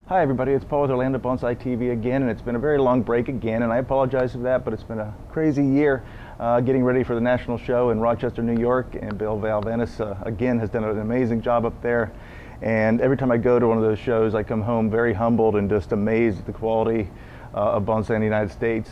Hi everybody, it's Paul with Orlando Bonsai TV again, and it's been a very long break again, and I apologize for that, but it's been a crazy year getting ready for the national show in Rochester, New York, and Bill Valvanis again has done an amazing job up there. And every time I go to one of those shows, I come home very humbled and just amazed at the quality of bonsai in the United States.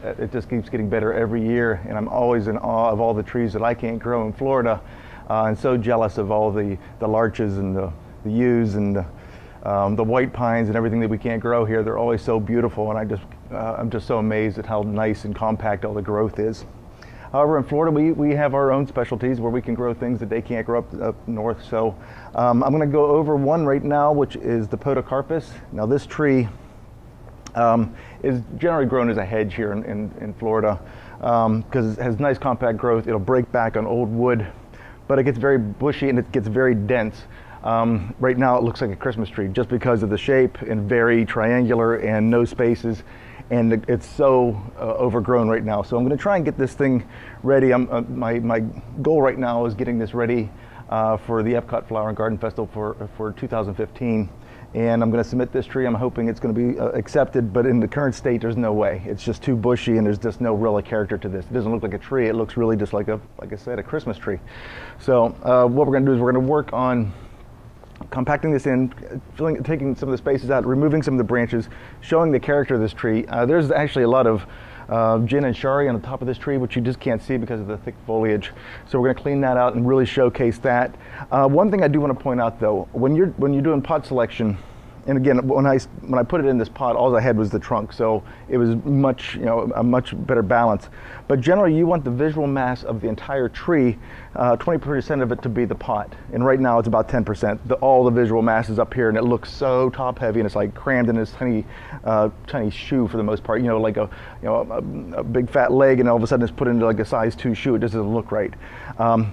It just keeps getting better every year, and I'm always in awe of all the trees that I can't grow in Florida, and so jealous of all the larches and the yews and the white pines and everything that we can't grow here. They're always so beautiful, and I'm just so amazed at how nice and compact all the growth is. However, in Florida, we have our own specialties where we can grow things that they can't grow up north. So I'm going to go over one right now, which is the Podocarpus. Now this tree is generally grown as a hedge here in Florida because it has nice compact growth. It'll break back on old wood, but it gets very bushy and it gets very dense. Right now it looks like a Christmas tree just because of the shape and very triangular and no spaces, and it's so overgrown right now. So I'm going to try and get this thing ready. My goal right now is getting this ready for the Epcot Flower and Garden Festival for 2015, and I'm going to submit this tree. I'm hoping it's going to be accepted, but in the current state there's no way. It's just too bushy and there's just no real character to this. It doesn't look like a tree. It looks really just like I said, a Christmas tree. So what we're going to do is we're going to work on compacting this in, taking some of the spaces out, removing some of the branches, showing the character of this tree. There's actually a lot of gin and shari on the top of this tree, which you just can't see because of the thick foliage. So we're going to clean that out and really showcase that. One thing I do want to point out though, when you're doing pot selection, and again, when I put it in this pot, all I had was the trunk, so it was a much better balance. But generally, you want the visual mass of the entire tree, 20% of it to be the pot, and right now it's about 10%. All the visual mass is up here, and it looks so top heavy, and it's like crammed in this tiny shoe for the most part. Like a big fat leg, and all of a sudden it's put into like a size 2 shoe. It just doesn't look right.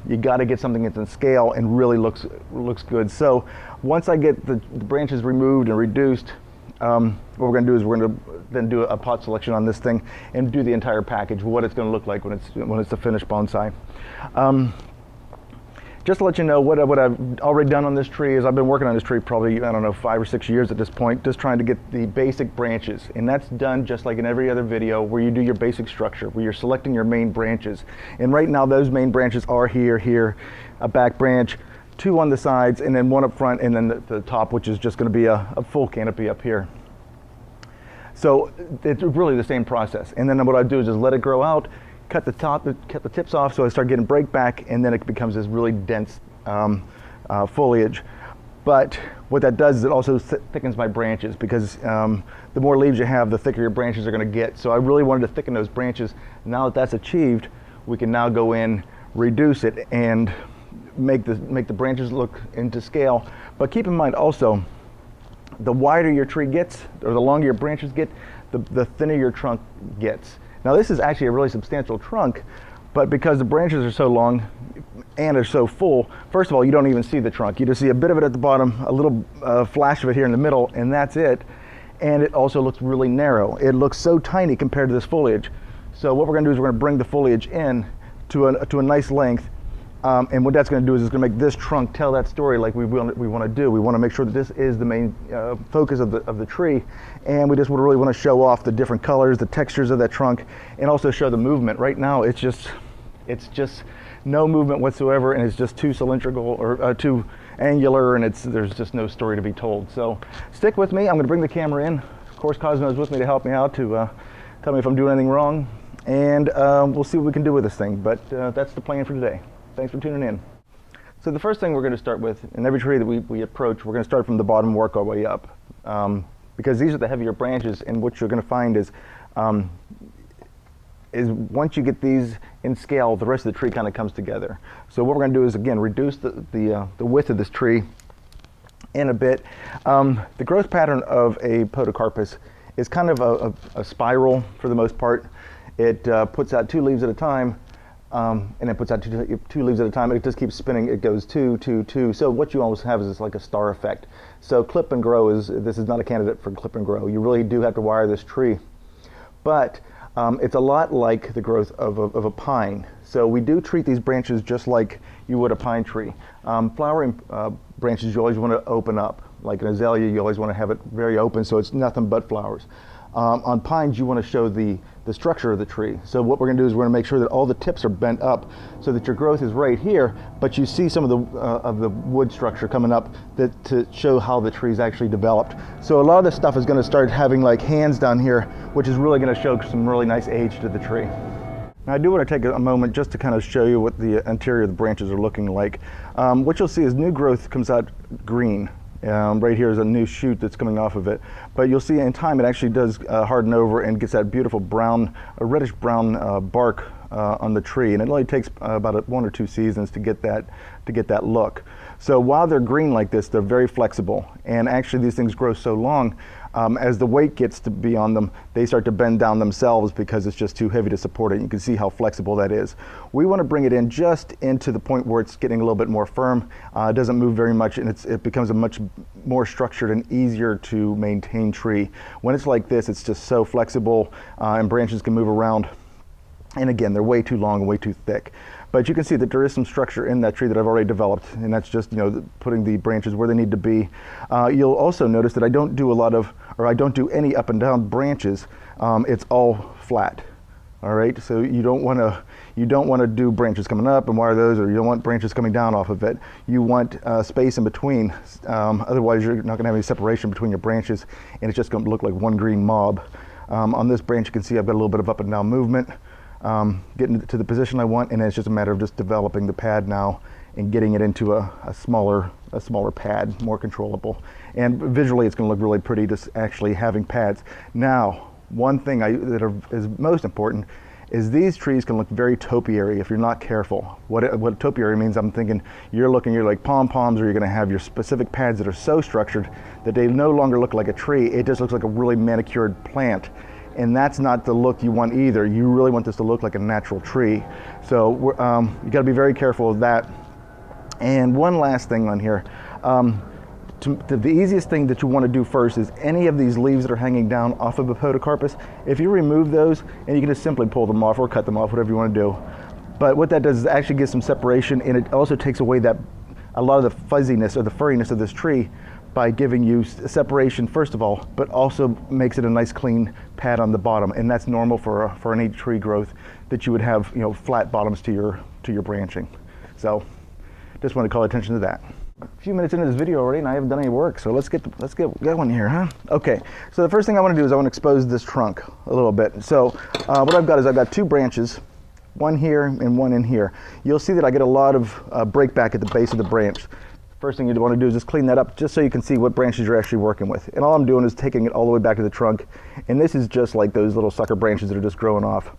You got to get something that's in scale and really looks good. So once I get the branches removed and reduced, what we're going to do is we're going to then do a pot selection on this thing and do the entire package, what it's going to look like when it's the finished bonsai. Just to let you know, what I've already done on this tree is I've been working on this tree probably, I don't know, 5 or 6 years at this point, just trying to get the basic branches. And that's done just like in every other video where you do your basic structure, where you're selecting your main branches. And right now those main branches are here, a back branch, 2 on the sides, and then 1 up front, and then the top, which is just going to be a full canopy up here. So it's really the same process. And then what I do is just let it grow out, cut the tips off, so I start getting break back, and then it becomes this really dense foliage. But what that does is it also thickens my branches, because the more leaves you have, the thicker your branches are going to get. So I really wanted to thicken those branches. Now that that's achieved, we can now go in, reduce it, and make the branches look into scale. But keep in mind also, the wider your tree gets, or the longer your branches get, the thinner your trunk gets. Now this is actually a really substantial trunk, but because the branches are so long and are so full, first of all, you don't even see the trunk. You just see a bit of it at the bottom, a little flash of it here in the middle, and that's it. And it also looks really narrow. It looks so tiny compared to this foliage. So what we're going to do is we're going to bring the foliage in to a nice length. And what that's going to do is it's going to make this trunk tell that story like we want to do. We want to make sure that this is the main focus of the tree, and we just really want to show off the different colors, the textures of that trunk, and also show the movement. Right now, it's just no movement whatsoever, and it's just too cylindrical or too angular, and there's just no story to be told. So stick with me. I'm going to bring the camera in. Of course, Cosmo's with me to help me out, to tell me if I'm doing anything wrong, and we'll see what we can do with this thing. But that's the plan for today. Thanks for tuning in. So the first thing we're going to start with, in every tree that we approach, we're going to start from the bottom and work our way up. Because these are the heavier branches, and what you're going to find is once you get these in scale, the rest of the tree kind of comes together. So what we're going to do is, again, reduce the width of this tree in a bit. The growth pattern of a Podocarpus is kind of a spiral for the most part. It puts out 2 leaves at a time, and it puts out two leaves at a time. It just keeps spinning. It goes 2, 2, 2. So what you almost have is like a star effect. So clip and grow this is not a candidate for clip and grow. You really do have to wire this tree. But it's a lot like the growth of a pine. So we do treat these branches just like you would a pine tree. Flowering branches you always want to open up. like an azalea, you always want to have it very open so it's nothing but flowers. On pines, you want to show the structure of the tree. So what we're going to do is we're going to make sure that all the tips are bent up so that your growth is right here, but you see some of the wood structure coming up to show how the tree's actually developed. So a lot of this stuff is going to start having like hands down here, which is really going to show some really nice age to the tree. Now I do want to take a moment just to kind of show you what the interior of the branches are looking like. What you'll see is new growth comes out green. Right here is a new shoot that's coming off of it, but you'll see in time it actually does harden over and gets that beautiful brown, reddish brown bark on the tree, and it only takes about 1 or 2 seasons to get that look. So while they're green like this, they're very flexible, and actually these things grow so long. As the weight gets to be on them, they start to bend down themselves because it's just too heavy to support it. You can see how flexible that is. We want to bring it in just into the point where it's getting a little bit more firm. It doesn't move very much, and it becomes a much more structured and easier to maintain tree. When it's like this, it's just so flexible, and branches can move around. And again, they're way too long and way too thick. But you can see that there is some structure in that tree that I've already developed, and that's just, putting the branches where they need to be. You'll also notice that I don't do any up and down branches. It's all flat. All right, so you don't want to do branches coming up and wire those, or you don't want branches coming down off of it. You want space in between. Otherwise, you're not going to have any separation between your branches, and it's just going to look like one green mob. On this branch, you can see I've got a little bit of up and down movement. Getting to the position I want, and then it's just a matter of just developing the pad now and getting it into a smaller pad, more controllable. And visually it's going to look really pretty just actually having pads. Now, one thing is most important is these trees can look very topiary if you're not careful. What topiary means, I'm thinking you're like pom-poms, or you're going to have your specific pads that are so structured that they no longer look like a tree. It just looks like a really manicured plant. And that's not the look you want either. You really want this to look like a natural tree. So you got to be very careful of that. And one last thing on here. The easiest thing that you want to do first is any of these leaves that are hanging down off of a Podocarpus, if you remove those, and you can just simply pull them off or cut them off, whatever you want to do. But what that does is actually get some separation, and it also takes away a lot of the fuzziness or the furriness of this tree by giving you separation first of all, but also makes it a nice clean pad on the bottom. And that's normal for any tree growth, that you would have flat bottoms to your branching. So just want to call attention to that. A few minutes into this video already, and I haven't done any work, so let's get going here, huh? Okay, so the first thing I want to do is I want to expose this trunk a little bit. So what I've got 2 branches, one here and one in here. You'll see that I get a lot of break back at the base of the branch. First thing you want to do is just clean that up, just so you can see what branches you're actually working with. And all I'm doing is taking it all the way back to the trunk, and this is just like those little sucker branches that are just growing off.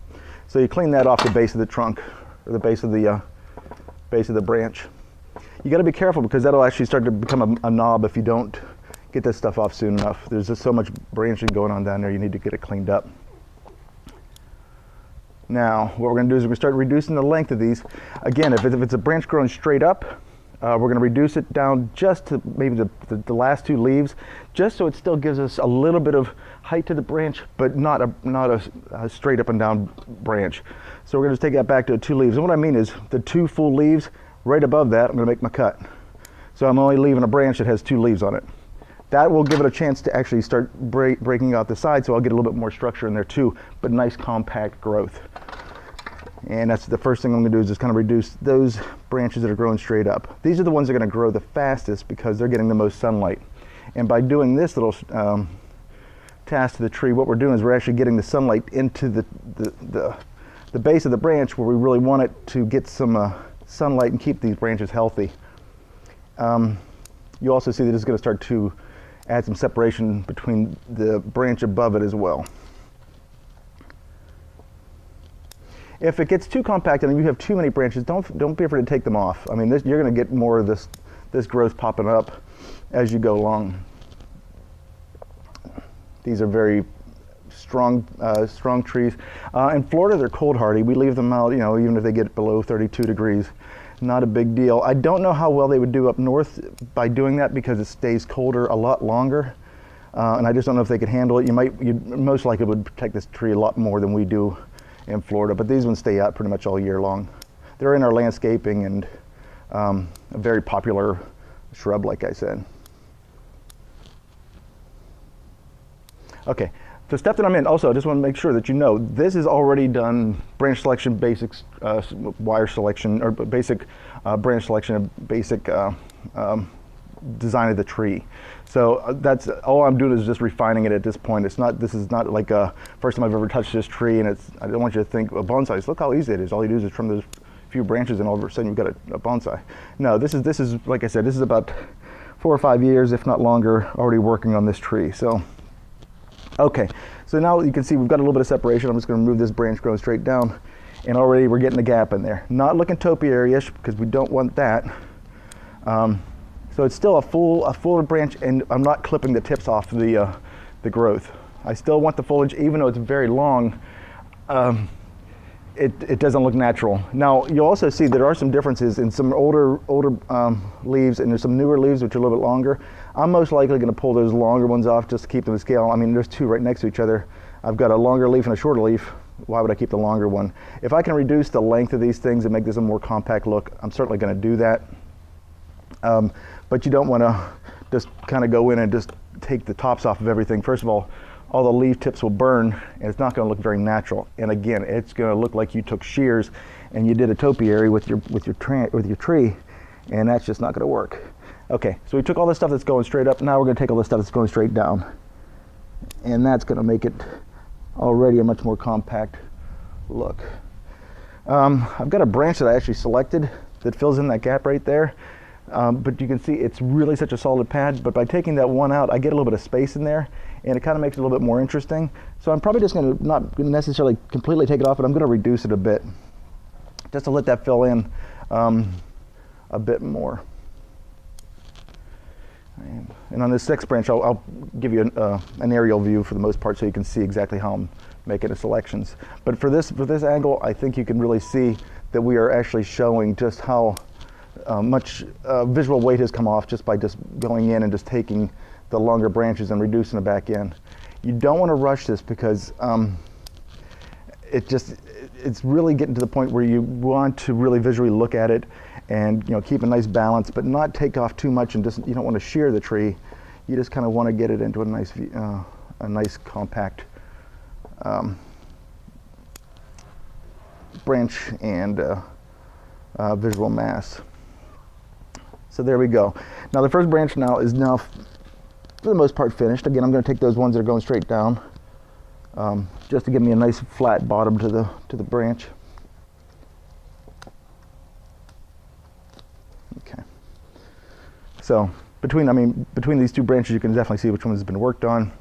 So you clean that off the base of the trunk, or the base of the branch. You got to be careful, because that'll actually start to become a knob if you don't get this stuff off soon enough. There's just so much branching going on down there, you need to get it cleaned up. Now, what we're going to do is we're going to start reducing the length of these. Again, if it's a branch growing straight up, we're going to reduce it down just to maybe the last 2 leaves, just so it still gives us a little bit of height to the branch, but not a straight up and down branch. So we're going to take that back to 2 leaves. And what I mean is the 2 full leaves, right above that, I'm going to make my cut. So I'm only leaving a branch that has 2 leaves on it. That will give it a chance to actually start breaking out the side, so I'll get a little bit more structure in there too, but nice compact growth. And that's the first thing I'm going to do, is just kind of reduce those branches that are growing straight up. These are the ones that are going to grow the fastest because they're getting the most sunlight. And by doing this little task to the tree, what we're doing is we're actually getting the sunlight into the base of the branch, where we really want it to get some sunlight and keep these branches healthy. You also see that it's going to start to add some separation between the branch above it as well. If it gets too compacted and you have too many branches, don't be afraid to take them off. I mean, you're going to get more of this growth popping up as you go along. These are very strong trees. In Florida, they're cold hardy. We leave them out, even if they get below 32 degrees. Not a big deal. I don't know how well they would do up north by doing that, because it stays colder a lot longer. And I just don't know if they could handle it. You most likely would protect this tree a lot more than we do in Florida, but these ones stay out pretty much all year long. They're in our landscaping, and a very popular shrub, like I said. Okay, the step that I'm in, also, I just want to make sure that you know, this is already done branch selection, basics, wire selection, or basic branch selection, basic design of the tree. So that's all I'm doing is just refining it at this point. It's not, this is not like a first time I've ever touched this tree, and it's, I don't want you to think, well, bonsais, look how easy it is. All you do is just trim those few branches and all of a sudden you've got a bonsai. No, this is, like I said, this is about 4 or 5 years, if not longer, already working on this tree. So, okay, so now you can see we've got a little bit of separation. I'm just gonna move this branch growing straight down, and already we're getting a gap in there. Not looking topiary-ish, because we don't want that. So it's still a full branch, and I'm not clipping the tips off the growth. I still want the foliage, even though it's very long. It doesn't look natural. Now you'll also see there are some differences in some older leaves, and there's some newer leaves which are a little bit longer. I'm most likely going to pull those longer ones off just to keep them to scale. I mean, there's two right next to each other. I've got a longer leaf and a shorter leaf. Why would I keep the longer one? If I can reduce the length of these things and make this a more compact look, I'm certainly going to do that. But you don't want to just kind of go in and just take the tops off of everything. First of all the leaf tips will burn, and it's not going to look very natural. And again, it's going to look like you took shears and you did a topiary with your tree, and that's just not going to work. Okay, so we took all this stuff that's going straight up. Now we're going to take all this stuff that's going straight down, and that's going to make it already a much more compact look. I've got a branch that I actually selected that fills in that gap right there. But you can see it's really such a solid pad, but by taking that one out, I get a little bit of space in there, and it kind of makes it a little bit more interesting. So I'm probably just going to not necessarily completely take it off, but I'm going to reduce it a bit, just to let that fill in a bit more. And on this next branch, I'll give you an aerial view for the most part, so you can see exactly how I'm making the selections. But for this angle, I think you can really see that we are actually showing just how much visual weight has come off just by just going in and just taking the longer branches and reducing it back in. You don't want to rush this, because it's really getting to the point where you want to really visually look at it and, you know, keep a nice balance, but not take off too much, and just, you don't want to shear the tree. You just kind of want to get it into a nice compact branch and visual mass. So there we go. Now the first branch now is for the most part finished. Again, I'm going to take those ones that are going straight down, just to give me a nice flat bottom to the branch. Okay. So between these two branches, you can definitely see which one has been worked on,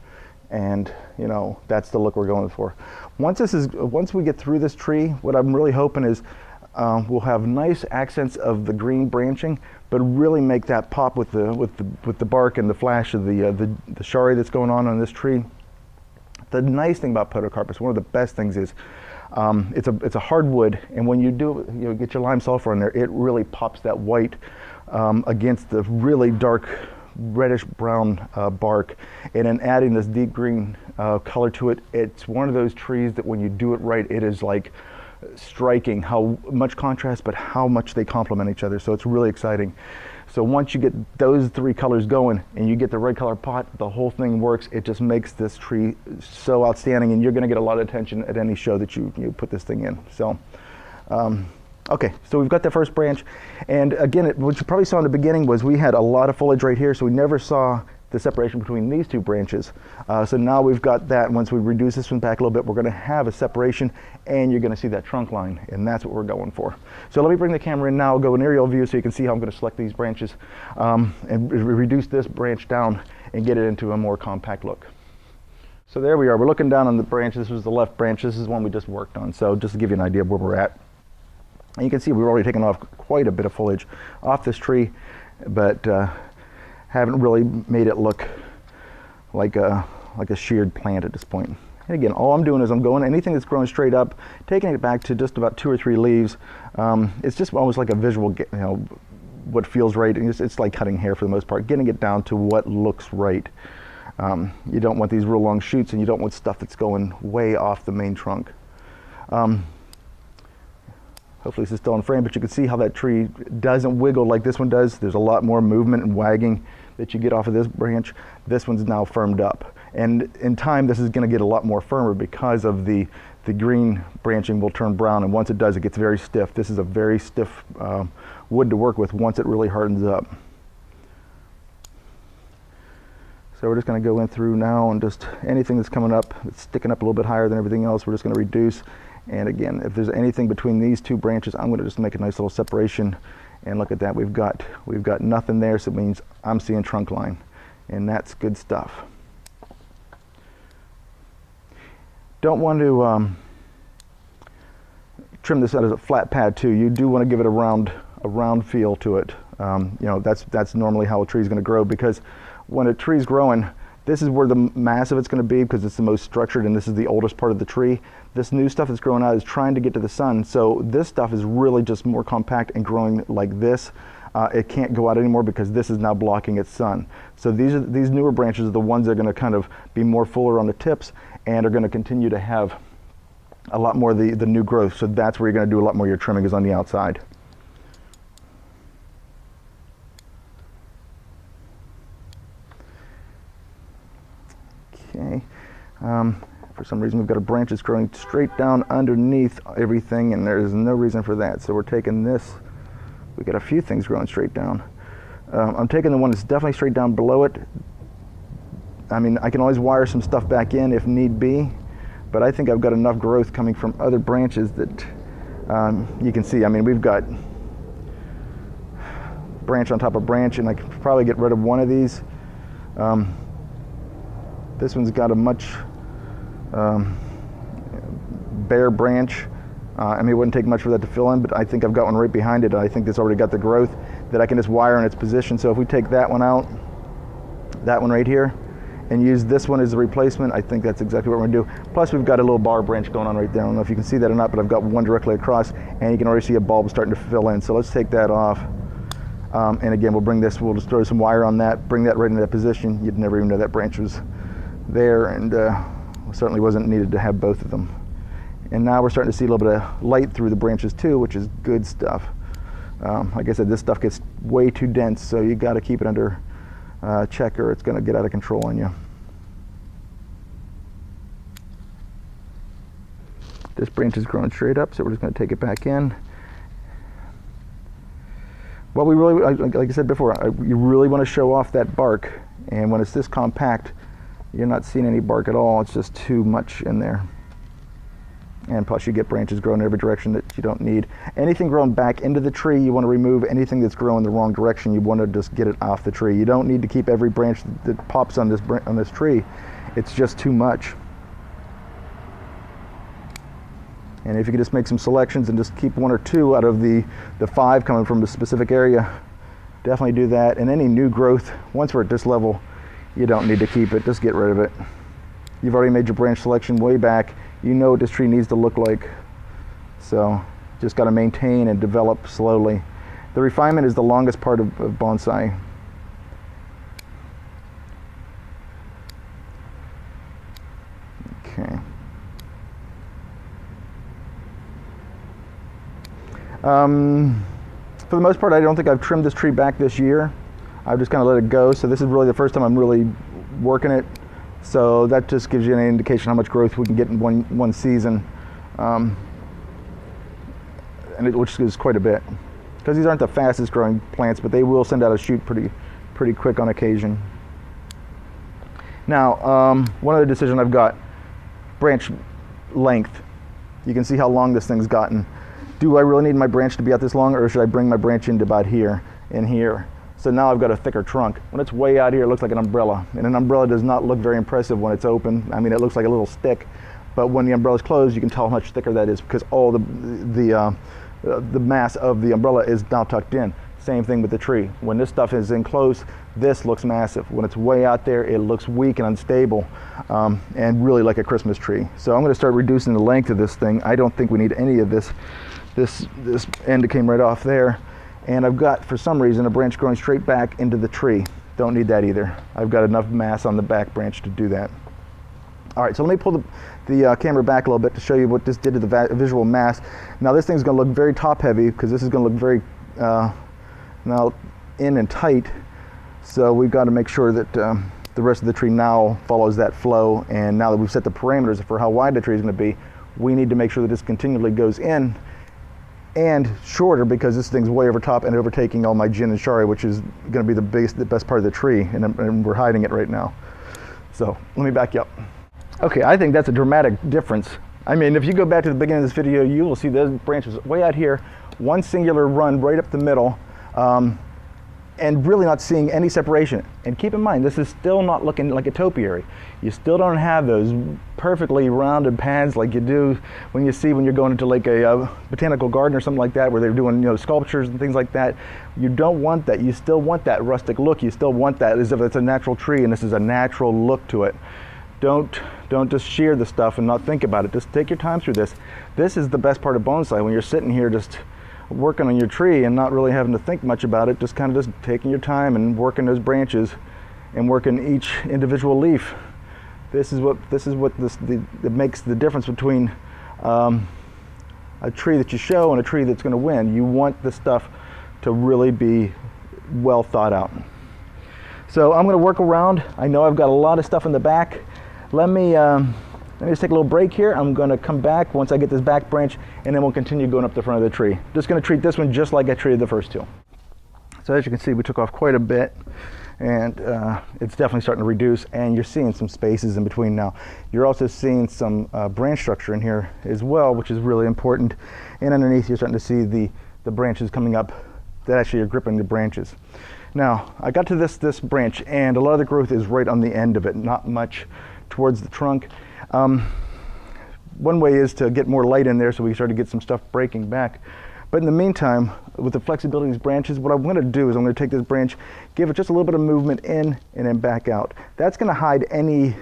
and you know, that's the look we're going for. Once we get through this tree, what I'm really hoping is we'll have nice accents of the green branching, but really make that pop with the bark and the flash of the shari that's going on this tree. The nice thing about Podocarpus, one of the best things is it's a hardwood, and when you do, you know, get your lime sulfur in there, it really pops that white against the really dark reddish brown bark, and then adding this deep green color to it. It's one of those trees that when you do it right, it is like striking how much contrast, but how much they complement each other. So it's really exciting. So once you get those three colors going and you get the right color pot, the whole thing works. It just makes this tree so outstanding, and you're going to get a lot of attention at any show that you put this thing in. So okay, so we've got the first branch, and again, what you probably saw in the beginning was we had a lot of foliage right here, so we never saw the separation between these two branches. So now we've got that. Once we reduce this one back a little bit, we're going to have a separation, and you're going to see that trunk line, and that's what we're going for. So let me bring the camera in now, go an aerial view so you can see how I'm going to select these branches and reduce this branch down and get it into a more compact look. So there we are. We're looking down on the branch. This was the left branch. This is one we just worked on. So just to give you an idea of where we're at. And you can see we've already taken off quite a bit of foliage off this tree, but haven't really made it look like a sheared plant at this point. And again, all I'm doing is I'm going, anything that's growing straight up, taking it back to just about 2 or 3 leaves. It's just almost like a visual, you know, what feels right. It's like cutting hair for the most part, getting it down to what looks right. You don't want these real long shoots, and you don't want stuff that's going way off the main trunk. Hopefully this is still in frame, but you can see how that tree doesn't wiggle like this one does. There's a lot more movement and wagging that you get off of this branch. This one's now firmed up. And in time, this is going to get a lot more firmer because of the green branching will turn brown, and once it does, it gets very stiff. This is a very stiff wood to work with once it really hardens up. So we're just going to go in through now and just anything that's coming up, it's sticking up a little bit higher than everything else, we're just going to reduce. And again, if there's anything between these two branches, I'm going to just make a nice little separation. And look at that, we've got nothing there, so it means I'm seeing trunk line, and that's good stuff. Don't want to trim this out as a flat pad too. You do want to give it a round feel to it. You know, that's normally how a tree is going to grow, because when a tree's growing, this is where the mass of it's going to be, because it's the most structured and this is the oldest part of the tree. This new stuff that's growing out is trying to get to the sun, so this stuff is really just more compact and growing like this. It can't go out anymore because this is now blocking its sun. So these newer branches are the ones that are going to kind of be more fuller on the tips and are going to continue to have a lot more of the new growth. So that's where you're going to do a lot more of your trimming, is on the outside. Okay. For some reason, we've got a branch that's growing straight down underneath everything, and there's no reason for that. So we're taking this. We've got a few things growing straight down. I'm taking the one that's definitely straight down below it. I mean, I can always wire some stuff back in if need be, but I think I've got enough growth coming from other branches that you can see. I mean, we've got branch on top of branch, and I could probably get rid of one of these. This one's got a much bare branch. I mean, it wouldn't take much for that to fill in, but I think I've got one right behind it. I think that's already got the growth that I can just wire in its position. So if we take that one out, that one right here, and use this one as a replacement, I think that's exactly what we're going to do. Plus, we've got a little bar branch going on right there. I don't know if you can see that or not, but I've got one directly across, and you can already see a bulb starting to fill in. So let's take that off. And again, we'll just throw some wire on that, bring that right into that position. You'd never even know that branch was there, and certainly wasn't needed to have both of them. And now we're starting to see a little bit of light through the branches too, which is good stuff. Like I said, this stuff gets way too dense, so you got to keep it under check or it's going to get out of control on you. This branch is growing straight up, so we're just going to take it back in. Well, we really, like I said before, you really want to show off that bark, and when it's this compact, you're not seeing any bark at all. It's just too much in there. And plus you get branches growing in every direction that you don't need. Anything growing back into the tree, you want to remove. Anything that's growing the wrong direction, you want to just get it off the tree. You don't need to keep every branch that pops on this tree. It's just too much. And if you could just make some selections and just keep one or two out of the 5 coming from a specific area, definitely do that. And any new growth, once we're at this level, you don't need to keep it. Just get rid of it. You've already made your branch selection way back. You know what this tree needs to look like. So just got to maintain and develop slowly. The refinement is the longest part of bonsai. Okay. For the most part, I don't think I've trimmed this tree back this year. I've just kind of let it go. So this is really the first time I'm really working it. So that just gives you an indication how much growth we can get in one season, which is quite a bit. Because these aren't the fastest growing plants, but they will send out a shoot pretty quick on occasion. Now, one other decision I've got, branch length. You can see how long this thing's gotten. Do I really need my branch to be out this long, or should I bring my branch into about here and here? So now I've got a thicker trunk. When it's way out here, it looks like an umbrella. And an umbrella does not look very impressive when it's open. I mean, it looks like a little stick. But when the umbrella's closed, you can tell how much thicker that is, because all the mass of the umbrella is now tucked in. Same thing with the tree. When this stuff is in close, this looks massive. When it's way out there, it looks weak and unstable, and really like a Christmas tree. So I'm going to start reducing the length of this thing. I don't think we need any of this end that came right off there. And I've got, for some reason, a branch growing straight back into the tree. Don't need that either. I've got enough mass on the back branch to do that. All right, so let me pull the camera back a little bit to show you what this did to the visual mass. Now this thing's going to look very top heavy, because this is going to look very now in and tight. So we've got to make sure that the rest of the tree now follows that flow. And now that we've set the parameters for how wide the tree is going to be, we need to make sure that this continually goes in and shorter, because this thing's way over top and overtaking all my gin and shari, which is going to be the best part of the tree, and we're hiding it right now. So let me back you up. Okay, I think that's a dramatic difference. I mean, if you go back to the beginning of this video, you will see those branches way out here, one singular run right up the middle, and really not seeing any separation. And keep in mind, this is still not looking like a topiary. You still don't have those perfectly rounded pads like you do when you're going into like a botanical garden or something like that, where they're doing sculptures and things like that. You don't want that. You still want that rustic look. You still want that as if it's a natural tree and this is a natural look to it. Don't just shear the stuff and not think about it. Just take your time through this. This is the best part of bonsai, when you're sitting here just working on your tree and not really having to think much about it, just kind of just taking your time and working those branches and working each individual leaf. This is what that makes the difference between a tree that you show and a tree that's going to win. You want the stuff to really be well thought out. So I'm going to work around. I know I've got a lot of stuff in the back. Let me just take a little break here. I'm going to come back once I get this back branch, and then we'll continue going up the front of the tree. Just going to treat this one just like I treated the first two. So as you can see, we took off quite a bit, and it's definitely starting to reduce, and you're seeing some spaces in between now. You're also seeing some branch structure in here as well, which is really important. And underneath, you're starting to see the branches coming up that actually are gripping the branches. Now, I got to this branch, and a lot of the growth is right on the end of it, not much towards the trunk. One way is to get more light in there so we start to get some stuff breaking back. But in the meantime, with the flexibility of these branches, what I'm going to do is I'm going to take this branch, give it just a little bit of movement in and then back out. That's going to hide any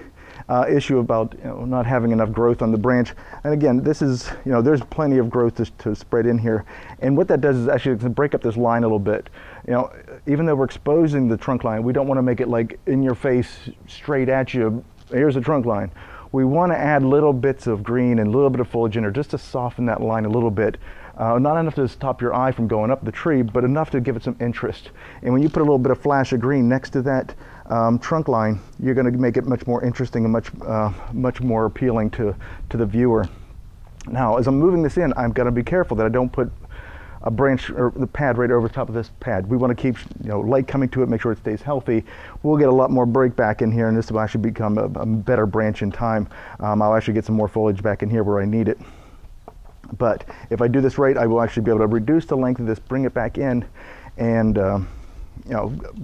issue about not having enough growth on the branch. And again, this is, there's plenty of growth to spread in here. And what that does is actually break up this line a little bit. Even though we're exposing the trunk line, we don't want to make it like in your face, straight at you. Here's the trunk line. We want to add little bits of green and a little bit of foliage in there just to soften that line a little bit. Not enough to stop your eye from going up the tree, but enough to give it some interest. And when you put a little bit of flash of green next to that trunk line, you're going to make it much more interesting and much more appealing to the viewer. Now, as I'm moving this in, I'm going to be careful that I don't put a branch or the pad right over the top of this pad. We want to keep light coming to it, make sure it stays healthy. We'll get a lot more break back in here, and this will actually become a better branch in time. I'll actually get some more foliage back in here where I need it. But if I do this right, I will actually be able to reduce the length of this, bring it back in, and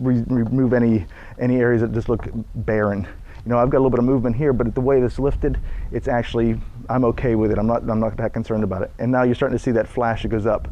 remove any areas that just look barren. I've got a little bit of movement here, but the way this lifted, it's actually, I'm okay with it. I'm not that concerned about it. And now you're starting to see that flash that goes up.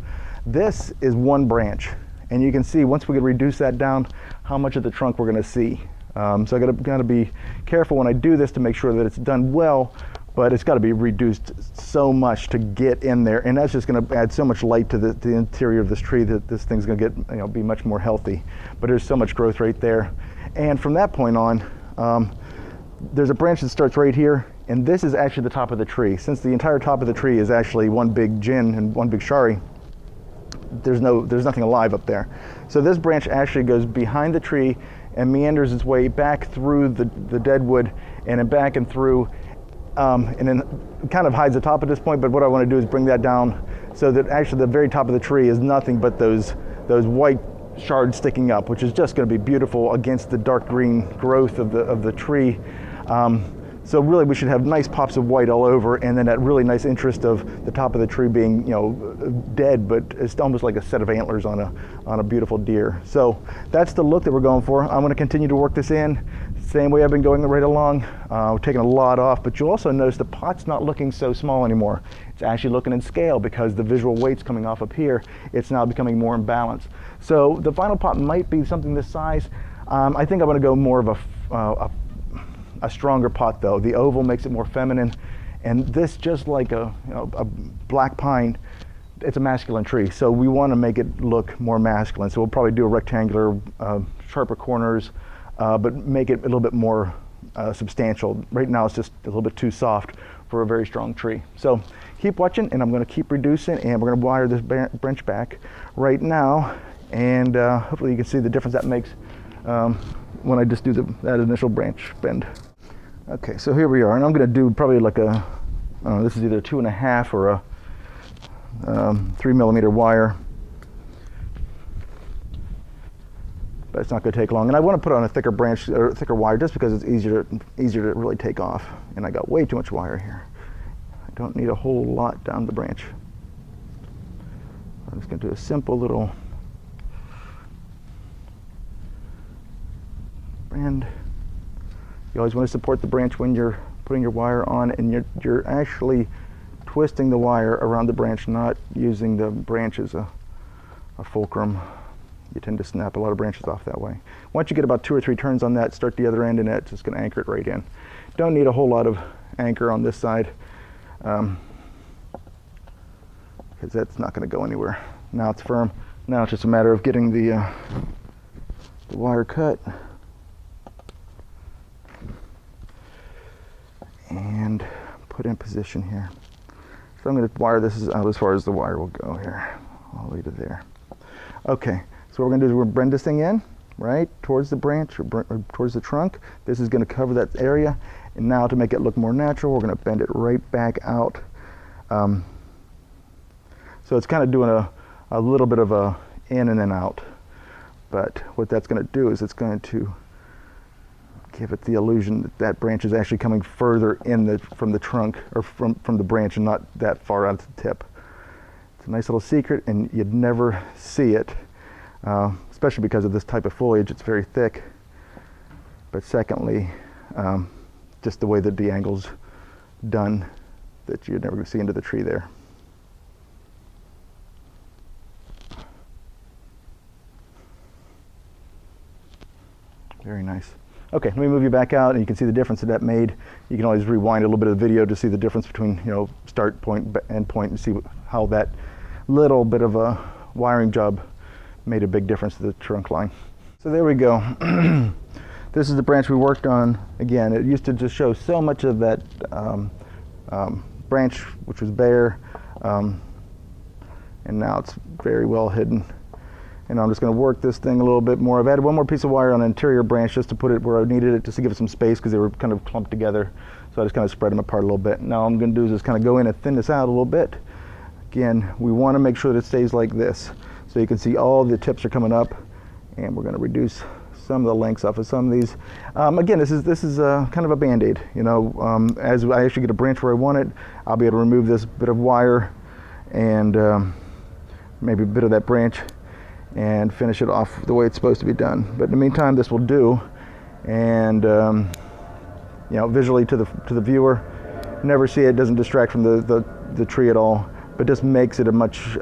This is one branch, and you can see once we can reduce that down, how much of the trunk we're going to see. So I got to be careful when I do this to make sure that it's done well, but it's got to be reduced so much to get in there, and that's just going to add so much light to the interior of this tree that this thing's going to get be much more healthy. But there's so much growth right there, and from that point on, there's a branch that starts right here, and this is actually the top of the tree. Since the entire top of the tree is actually one big gin and one big shari, there's nothing alive up there. So this branch actually goes behind the tree and meanders its way back through the dead wood and then back and through, and then kind of hides the top at this point. But what I want to do is bring that down so that actually the very top of the tree is nothing but those white shards sticking up, which is just going to be beautiful against the dark green growth of the tree. So really we should have nice pops of white all over, and then that really nice interest of the top of the tree being dead, but it's almost like a set of antlers on a beautiful deer. So that's the look that we're going for. I'm going to continue to work this in same way I've been going right along. We're taking a lot off, but you'll also notice the pot's not looking so small anymore. It's actually looking in scale because the visual weight's coming off up here. It's now becoming more in balance. So the final pot might be something this size. I think I'm going to go more of a stronger pot though. The oval makes it more feminine, and this, just like a black pine, it's a masculine tree, so we want to make it look more masculine. So we'll probably do a rectangular, sharper corners, but make it a little bit more substantial. Right now it's just a little bit too soft for a very strong tree. So keep watching, and I'm going to keep reducing, and we're going to wire this branch back right now, and hopefully you can see the difference that makes when I just do that initial branch bend. Okay, so here we are, and I'm going to do probably like a, this is either 2.5 or a 3mm wire. But it's not going to take long, and I want to put on a thicker branch or thicker wire just because it's easier to really take off. And I got way too much wire here. I don't need a whole lot down the branch. I'm just going to do a simple little bend. You always want to support the branch when you're putting your wire on, and you're actually twisting the wire around the branch, not using the branch as a fulcrum. You tend to snap a lot of branches off that way. Once you get about 2 or 3 turns on that, start the other end, and it's just going to anchor it right in. Don't need a whole lot of anchor on this side, because that's not going to go anywhere. Now it's firm. Now it's just a matter of getting the wire cut and put in position here. So I'm going to wire this out as far as the wire will go here, all the way to there. Okay. So what we're going to do is we're going to bend this thing in, right, towards the branch or towards the trunk. This is going to cover that area. And now to make it look more natural, we're going to bend it right back out. So it's kind of doing a little bit of a in and then out. But what that's going to do is it's going to give it the illusion that that branch is actually coming further in from the trunk or from the branch and not that far out at the tip. It's a nice little secret, and you'd never see it. Especially because of this type of foliage, it's very thick. But secondly, just the way that the angle's done, that you're never going to see into the tree there. Very nice. Okay, let me move you back out, and you can see the difference that made. You can always rewind a little bit of the video to see the difference between, start point, end point, and see how that little bit of a wiring job made a big difference to the trunk line. So there we go. This is the branch we worked on. Again, it used to just show so much of that branch, which was bare, and now it's very well hidden. And I'm just going to work this thing a little bit more. I've added one more piece of wire on the interior branch just to put it where I needed it, just to give it some space because they were kind of clumped together. So I just kind of spread them apart a little bit. Now all I'm going to do is just kind of go in and thin this out a little bit. Again, we want to make sure that it stays like this. So you can see all the tips are coming up, and we're going to reduce some of the lengths off of some of these. Again, this is kind of a band-aid. As I actually get a branch where I want it, I'll be able to remove this bit of wire and maybe a bit of that branch and finish it off the way it's supposed to be done. But in the meantime, this will do, and visually to the viewer, never see it. Doesn't distract from the tree at all, but just makes it a much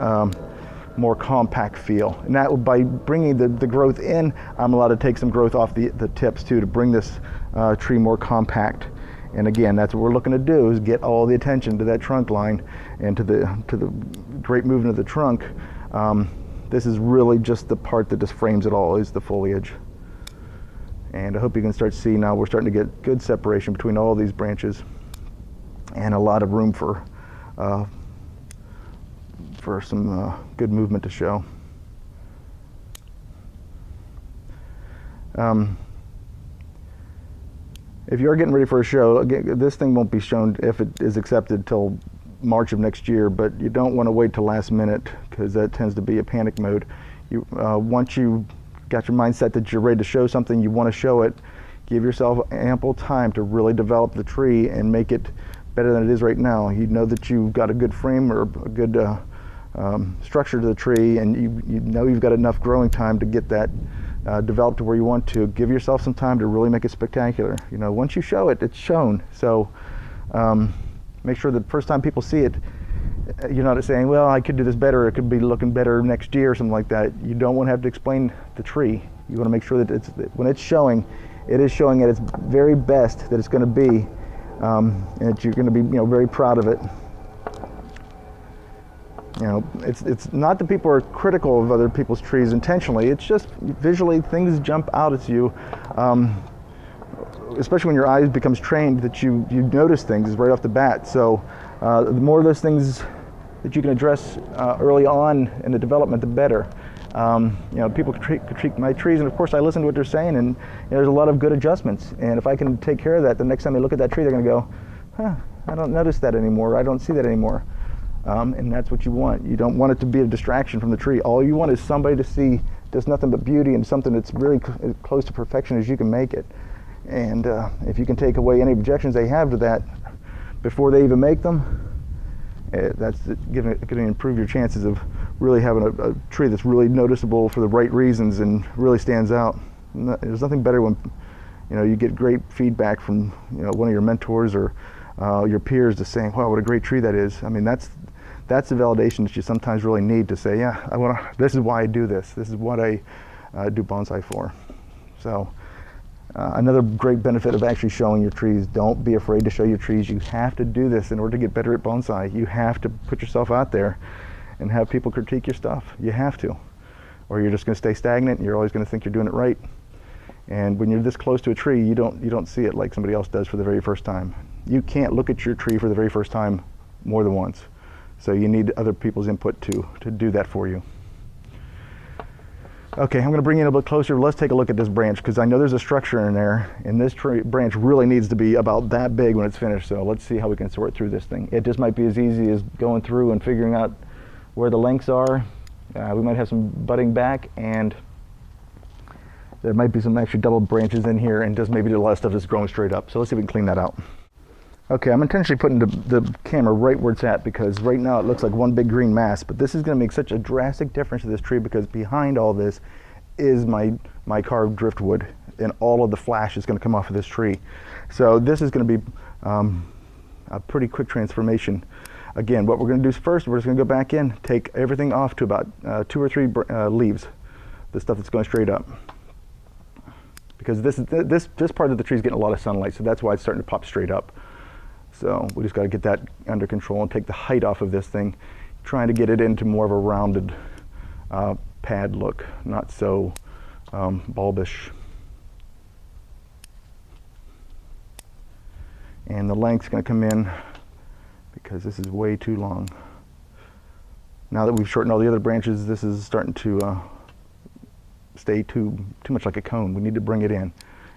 more compact feel. And that, by bringing the growth in, I'm allowed to take some growth off the tips too, to bring this tree more compact. And again, that's what we're looking to do, is get all the attention to that trunk line and to the great movement of the trunk. This is really just the part that just frames it all, is the foliage. And I hope you can start to see now we're starting to get good separation between all these branches and a lot of room for some good movement to show. If you are getting ready for a show, again, this thing won't be shown if it is accepted till March of next year, but you don't want to wait till last minute, because that tends to be a panic mode. Once you got your mindset that you're ready to show something, you want to show it, give yourself ample time to really develop the tree and make it better than it is right now. You know that you've got a good frame or a good structure to the tree, and you know you've got enough growing time to get that developed to where you want to. Give yourself some time to really make it spectacular. Once you show it, it's shown. So make sure that the first time people see it, you're not saying, well, I could do this better, it could be looking better next year or something like that. You don't want to have to explain the tree. You want to make sure that when it's showing, it is showing at its very best that it's going to be, and that you're going to be very proud of it. It's not that people are critical of other people's trees intentionally. It's just visually things jump out at you, especially when your eyes becomes trained that you notice things right off the bat. So the more of those things that you can address early on in the development, the better. People critique my trees, and of course I listen to what they're saying, and there's a lot of good adjustments. And if I can take care of that, the next time they look at that tree, they're going to go, huh, I don't notice that anymore. I don't see that anymore. And that's what you want. You don't want it to be a distraction from the tree. All you want is somebody to see just nothing but beauty and something that's really close to perfection as you can make it. And if you can take away any objections they have to that before they even make them, that's going to improve your chances of really having a tree that's really noticeable for the right reasons and really stands out. There's nothing better when you get great feedback from one of your mentors or your peers just saying, wow, what a great tree that is. I mean, that's the validation that you sometimes really need to say, yeah, this is why I do this. This is what I do bonsai for. So another great benefit of actually showing your trees, don't be afraid to show your trees. You have to do this in order to get better at bonsai. You have to put yourself out there and have people critique your stuff. You have to, or you're just going to stay stagnant and you're always going to think you're doing it right. And when you're this close to a tree, you don't see it like somebody else does for the very first time. You can't look at your tree for the very first time more than once. So you need other people's input to do that for you. Okay, I'm going to bring you in a bit closer. Let's take a look at this branch, because I know there's a structure in there, and this branch really needs to be about that big when it's finished. So let's see how we can sort through this thing. It just might be as easy as going through and figuring out where the lengths are. We might have some budding back, and there might be some actually double branches in here, and just maybe a lot of stuff that's growing straight up. So let's see if we can clean that out. Okay, I'm intentionally putting the camera right where it's at, because right now it looks like one big green mass, but this is going to make such a drastic difference to this tree, because behind all this is my carved driftwood, and all of the flash is going to come off of this tree. So this is going to be a pretty quick transformation. Again, what we're going to do first, we're just going to go back in, take everything off to about 2 or 3 leaves, the stuff that's going straight up. Because this part of the tree is getting a lot of sunlight, so that's why it's starting to pop straight up. So we just got to get that under control and take the height off of this thing, trying to get it into more of a rounded pad look, not so bulbish. And the length's going to come in because this is way too long. Now that we've shortened all the other branches, this is starting to stay too much like a cone. We need to bring it in.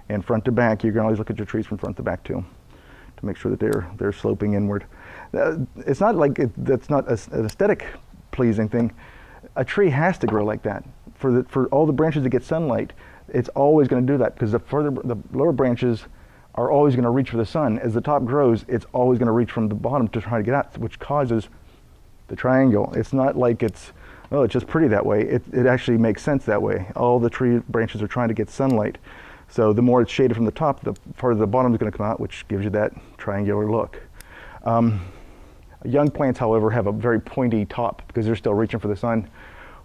And front to back, you're going to always look at your trees from front to back too, to make sure that they're sloping inward. It's not like that's not an aesthetic pleasing thing. A tree has to grow like that. For all the branches to get sunlight, it's always going to do that, because the lower branches are always going to reach for the sun. As the top grows, it's always going to reach from the bottom to try to get out, which causes the triangle. It's not like it's just pretty that way. It actually makes sense that way. All the tree branches are trying to get sunlight. So the more it's shaded from the top, the part of the bottom is going to come out, which gives you that triangular look. Young plants, however, have a very pointy top because they're still reaching for the sun.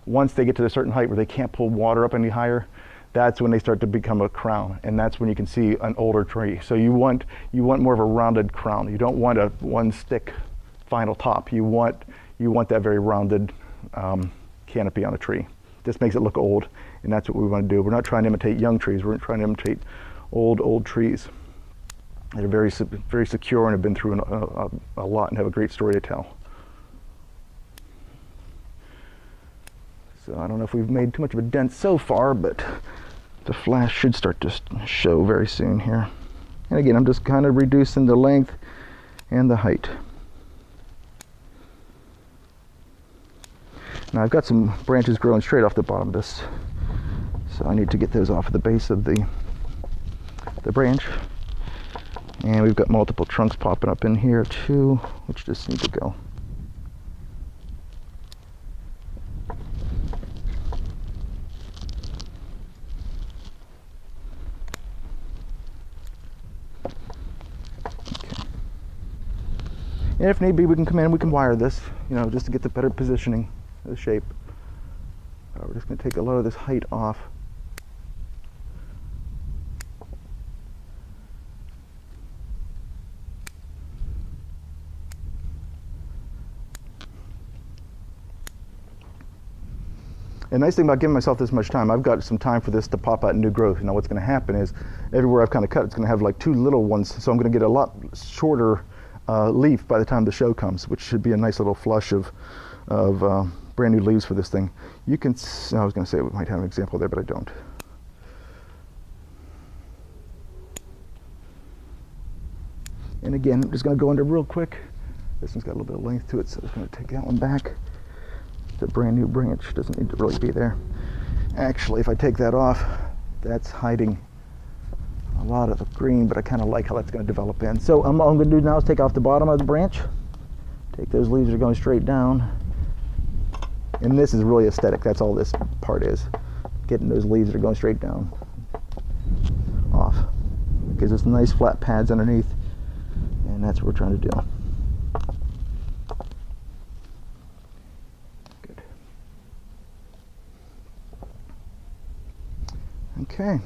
Once they get to a certain height where they can't pull water up any higher, that's when they start to become a crown, and that's when you can see an older tree. So you want more of a rounded crown. You don't want a one stick final top. You want that very rounded canopy on a tree. This makes it look old, and that's what we want to do. We're not trying to imitate young trees. We're trying to imitate old trees that are very secure and have been through a lot and have a great story to tell. So I don't know if we've made too much of a dent so far, but the flash should start to show very soon here. And again, I'm just kind of reducing the length and the height. Now I've got some branches growing straight off the bottom of this, so I need to get those off of the base of the branch. And we've got multiple trunks popping up in here too, which just need to go. Okay. And if need be, we can come in, we can wire this, just to get the better positioning of the shape. We're just going to take a lot of this height off. The nice thing about giving myself this much time, I've got some time for this to pop out new growth. What's going to happen is everywhere I've kind of cut, it's going to have like 2 little ones, so I'm going to get a lot shorter leaf by the time the show comes, which should be a nice little flush of brand new leaves for this thing. You can, I was going to say we might have an example there, but I don't. And again, I'm just going to go under real quick. This one's got a little bit of length to it, so I'm just going to take that one back. It's a brand new branch, doesn't need to really be there. Actually, if I take that off, that's hiding a lot of the green, but I kind of like how that's going to develop in. So all I'm going to do now is take off the bottom of the branch. Take those leaves that are going straight down. And this is really aesthetic. That's all this part is. Getting those leaves that are going straight down off. Gives us nice flat pads underneath. And that's what we're trying to do. Good. Okay.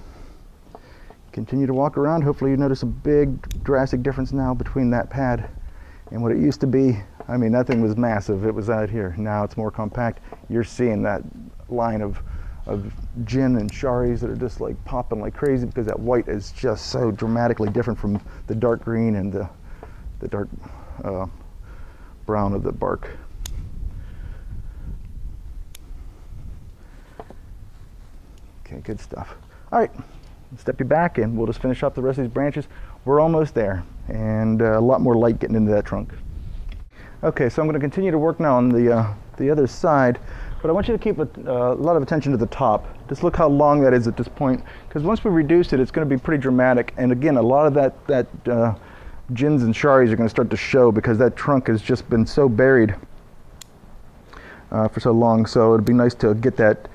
Continue to walk around. Hopefully you notice a big drastic difference now between that pad and what it used to be. I mean, that thing was massive. It was out here. Now it's more compact. You're seeing that line of gin and sharis that are just like popping like crazy because that white is just so dramatically different from the dark green and the dark brown of the bark. Okay, good stuff. All right, step you back and we'll just finish up the rest of these branches. We're almost there, and a lot more light getting into that trunk. Okay, so I'm going to continue to work now on the other side, but I want you to keep a lot of attention to the top. Just look how long that is at this point, because once we reduce it, it's going to be pretty dramatic. And again, a lot of that gins and sharis are going to start to show because that trunk has just been so buried for so long. So it'd be nice to get that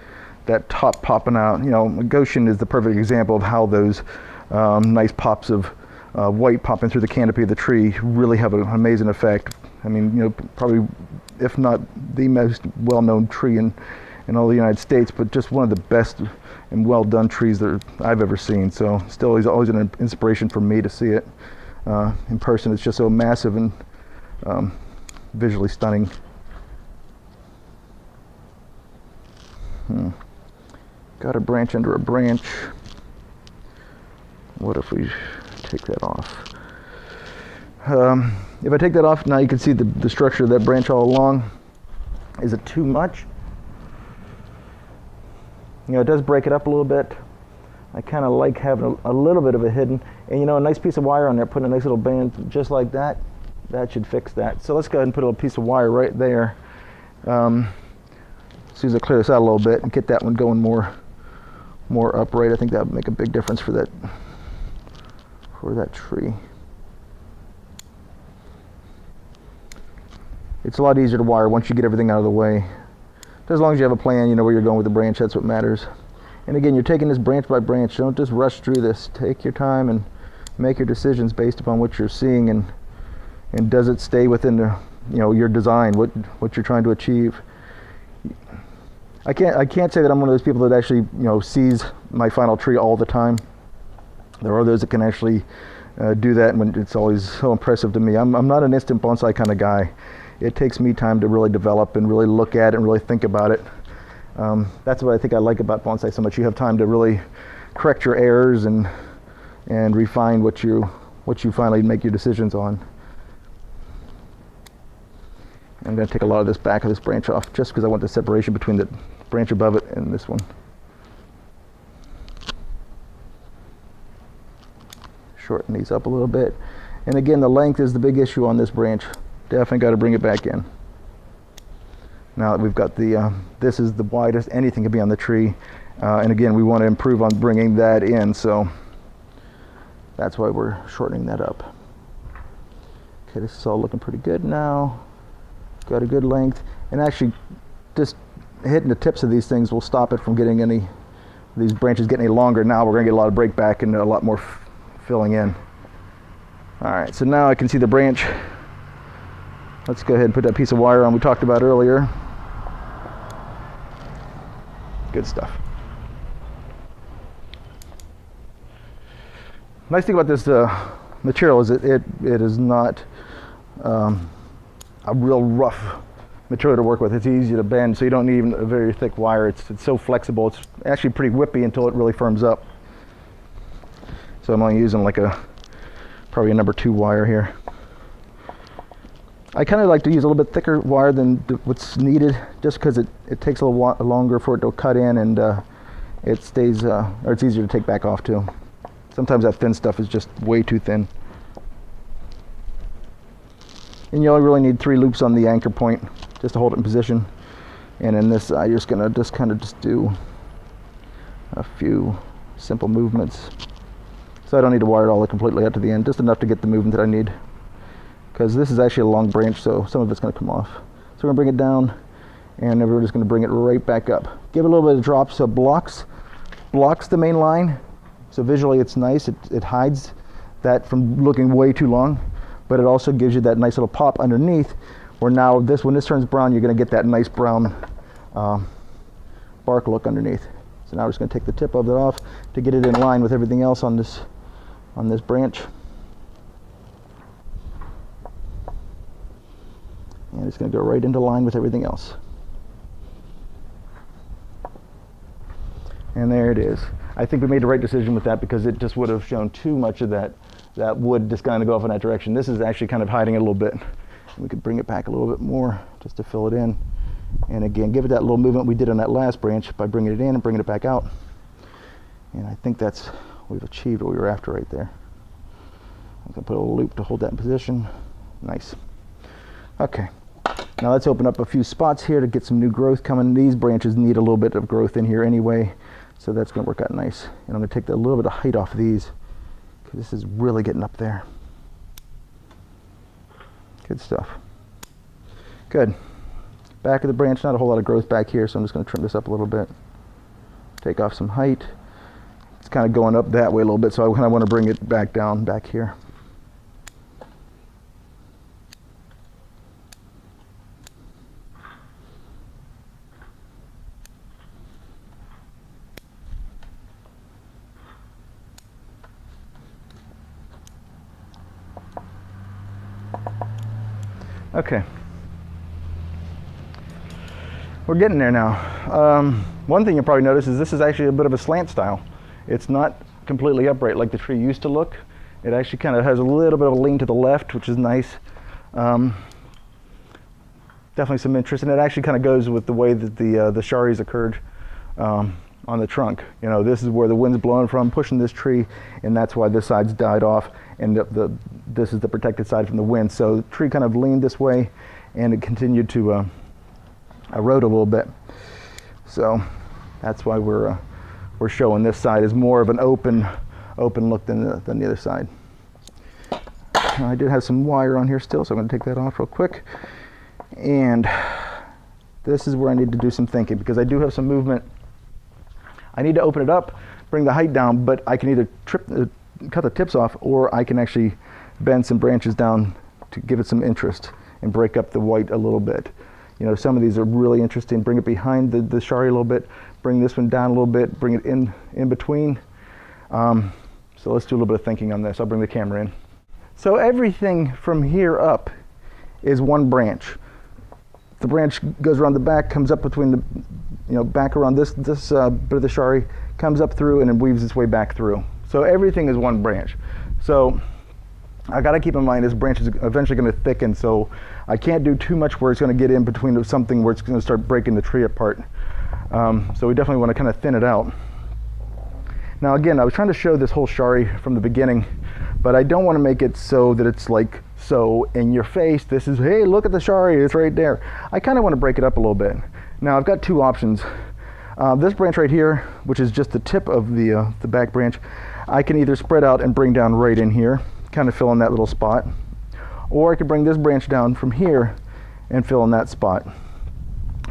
top popping out. You know, Goshen is the perfect example of how those nice pops of white popping through the canopy of the tree really have an amazing effect. I mean, you know, probably, if not the most well-known tree in all the United States, but just one of the best and well-done trees that I've ever seen. So still, he's always an inspiration for me to see it in person. It's just so massive and visually stunning. Got a branch under a branch. What if we take that off? If I take that off, now you can see the structure of that branch all along. Is it too much? You know, it does break it up a little bit. I kind of like having a little bit of a hidden. And you know, a nice piece of wire on there, putting a nice little band just like that, that should fix that. So let's go ahead and put a little piece of wire right there. As soon as I clear this out a little bit and get that one going more upright, I think that would make a big difference for that tree. It's a lot easier to wire once you get everything out of the way. As long as you have a plan, you know where you're going with the branch, that's what matters. And again, you're taking this branch by branch. Don't just rush through this. Take your time and make your decisions based upon what you're seeing, and does it stay within the, you know, your design, what you're trying to achieve. I can't say that I'm one of those people that actually, you know, sees my final tree all the time. There are those that can actually do that, and it's always so impressive to me. I'm not an instant bonsai kind of guy. It takes me time to really develop and really look at it and really think about it. That's what I think I like about bonsai so much. You have time to really correct your errors and refine what you finally make your decisions on. I'm going to take a lot of this back of this branch off just because I want the separation between the branch above it and this one. Shorten these up a little bit. And again, the length is the big issue on this branch. Definitely got to bring it back in. Now that we've got this is the widest anything can be on the tree. And again, we want to improve on bringing that in, so that's why we're shortening that up. Okay, this is all looking pretty good now. Got a good length. And actually, just hitting the tips of these things will stop it from getting these branches getting any longer. Now we're going to get a lot of break back and a lot more filling in. All right, so now I can see the branch. Let's go ahead and put that piece of wire on we talked about earlier. Good stuff. Nice thing about this material is it is not a real rough material to work with. It's easy to bend, so you don't need even a very thick wire. It's so flexible. It's actually pretty whippy until it really firms up. So I'm only using like probably a number 2 wire here. I kind of like to use a little bit thicker wire than what's needed, just because it takes a little longer for it to cut in, and it stays, or it's easier to take back off too. Sometimes that thin stuff is just way too thin. And you only really need 3 loops on the anchor point just to hold it in position. And in this, I'm just gonna kind of do a few simple movements. So I don't need to wire it all completely out to the end, just enough to get the movement that I need. Because this is actually a long branch, so some of it's gonna come off. So we're gonna bring it down, and then we're just gonna bring it right back up. Give it a little bit of drop so it blocks the main line. So visually it's nice, it hides that from looking way too long, but it also gives you that nice little pop underneath, where now when this turns brown, you're gonna get that nice brown bark look underneath. So now we're just gonna take the tip of it off to get it in line with everything else on this branch. And it's gonna go right into line with everything else. And there it is. I think we made the right decision with that, because it just would have shown too much of that wood just kind of go off in that direction. This is actually kind of hiding it a little bit. We could bring it back a little bit more just to fill it in. And again, give it that little movement we did on that last branch by bringing it in and bringing it back out. And I think we've achieved what we were after right there. I'm gonna put a little loop to hold that in position. Nice. Okay. Now let's open up a few spots here to get some new growth coming. These branches need a little bit of growth in here anyway, so that's going to work out nice. And I'm going to take a little bit of height off of these, because this is really getting up there. Good stuff. Good. Back of the branch, not a whole lot of growth back here, so I'm just going to trim this up a little bit. Take off some height. It's kind of going up that way a little bit, so I kind of want to bring it back down back here. Okay, we're getting there now. One thing you'll probably notice is this is actually a bit of a slant style. It's not completely upright like the tree used to look. It actually kind of has a little bit of a lean to the left, which is nice. Definitely some interest, and it actually kind of goes with the way that the sharis occurred on the trunk. You know, this is where the wind's blowing from, pushing this tree, and that's why this side's died off, and this is the protected side from the wind. So the tree kind of leaned this way, and it continued to erode a little bit. So that's why we're showing this side as more of an open look than the other side. Now, I did have some wire on here still, so I'm going to take that off real quick. And this is where I need to do some thinking, because I do have some movement. I need to open it up, bring the height down, but I can either cut the tips off, or I can actually bend some branches down to give it some interest and break up the white a little bit. You know, some of these are really interesting. Bring it behind the shari a little bit, bring this one down a little bit, bring it in between. So let's do a little bit of thinking on this. I'll bring the camera in. So everything from here up is one branch. The branch goes around the back, comes up between the, back around this bit of the shari, comes up through, and then weaves its way back through. So everything is one branch. So I got to keep in mind this branch is eventually going to thicken, so I can't do too much where it's going to get in between something where it's going to start breaking the tree apart. So we definitely want to kind of thin it out. Now again, I was trying to show this whole shari from the beginning, but I don't want to make it so that it's like so in your face. This is, hey, look at the shari, it's right there. I kind of want to break it up a little bit. Now I've got two options. This branch right here, which is just the tip of the back branch, I can either spread out and bring down right in here, kind of fill in that little spot, or I could bring this branch down from here and fill in that spot.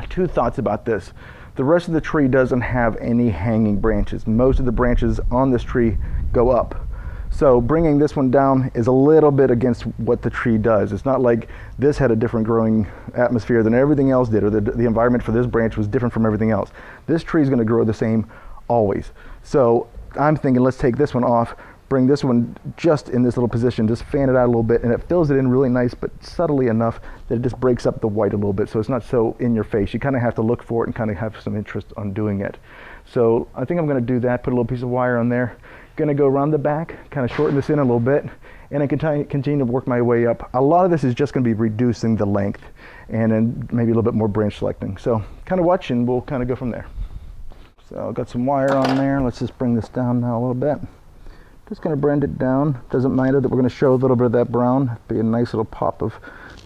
Two thoughts about this. The rest of the tree doesn't have any hanging branches. Most of the branches on this tree go up. So bringing this one down is a little bit against what the tree does. It's not like this had a different growing atmosphere than everything else did, or the environment for this branch was different from everything else. This tree is going to grow the same always. So I'm thinking, let's take this one off, bring this one just in this little position, just fan it out a little bit, and it fills it in really nice, but subtly enough that it just breaks up the white a little bit, so it's not so in your face. You kind of have to look for it and kind of have some interest on doing it. So I think I'm going to do that, put a little piece of wire on there. Going to go around the back, kind of shorten this in a little bit, and I continue to work my way up. A lot of this is just going to be reducing the length and then maybe a little bit more branch selecting. So kind of watch and we'll kind of go from there. So I've got some wire on there. Let's just bring this down now a little bit. Just going to blend it down. Doesn't matter that we're going to show a little bit of that brown. Be a nice little pop of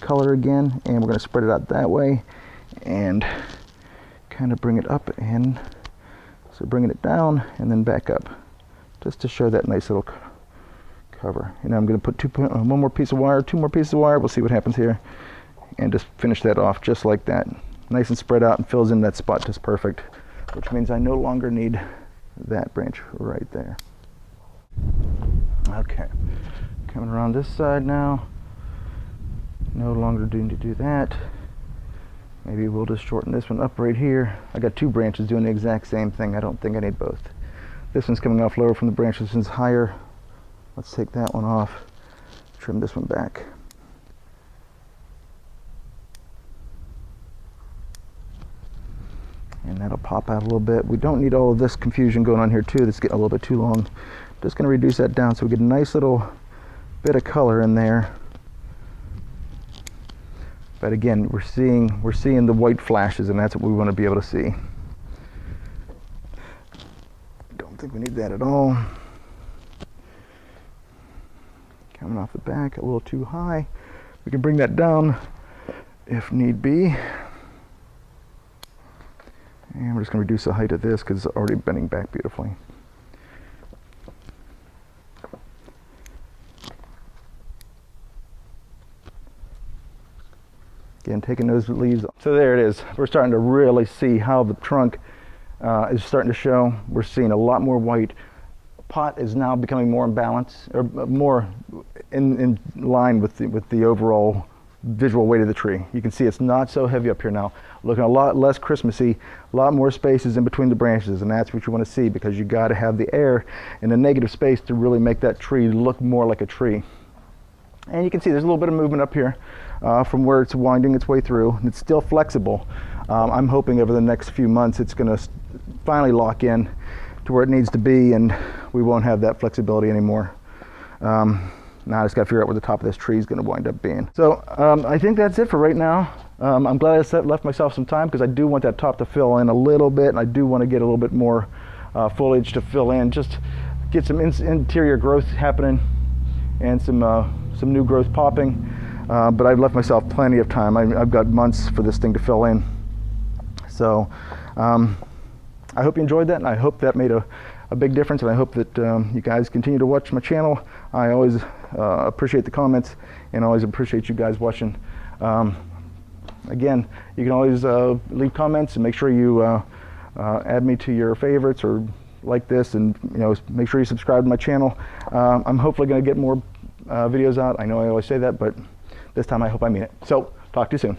color again, and we're going to spread it out that way and kind of bring it up, and so bringing it down and then back up just to show that nice little cover. And I'm going to put one more piece of wire, two more pieces of wire. We'll see what happens here, and just finish that off just like that. Nice and spread out and fills in that spot just perfect, which means I no longer need that branch right there. Okay, coming around this side now. No longer need to do that. Maybe we'll just shorten this one up right here. I got two branches doing the exact same thing. I don't think I need both. This one's coming off lower from the branch. This one's higher. Let's take that one off. Trim this one back. And that'll pop out a little bit. We don't need all of this confusion going on here too. This is getting a little bit too long. Just going to reduce that down so we get a nice little bit of color in there. But again, we're seeing the white flashes, and that's what we want to be able to see. Don't think we need that at all. Coming off the back a little too high. We can bring that down if need be. And we're just going to reduce the height of this because it's already bending back beautifully. Again, taking those leaves. So there it is. We're starting to really see how the trunk is starting to show. We're seeing a lot more white. Pot is now becoming more in balance, or more in line with the overall visual weight of the tree. You can see it's not so heavy up here now. Looking a lot less Christmassy, a lot more spaces in between the branches, and that's what you want to see, because you got to have the air and the negative space to really make that tree look more like a tree. And you can see there's a little bit of movement up here from where it's winding its way through. It's still flexible. I'm hoping over the next few months it's going to finally lock in to where it needs to be, and we won't have that flexibility anymore. Now I just got to figure out where the top of this tree is going to wind up being. So I think that's it for right now. I'm glad I left myself some time, because I do want that top to fill in a little bit, and I do want to get a little bit more foliage to fill in, just get some interior growth happening and some new growth popping. But I've left myself plenty of time. I've got months for this thing to fill in. So I hope you enjoyed that, and I hope that made a big difference, and I hope that you guys continue to watch my channel. I always appreciate the comments, and always appreciate you guys watching. Again, you can always leave comments, and make sure you add me to your favorites, or like this, and make sure you subscribe to my channel. I'm hopefully going to get more videos out. I know I always say that, but this time I hope I mean it. So talk to you soon.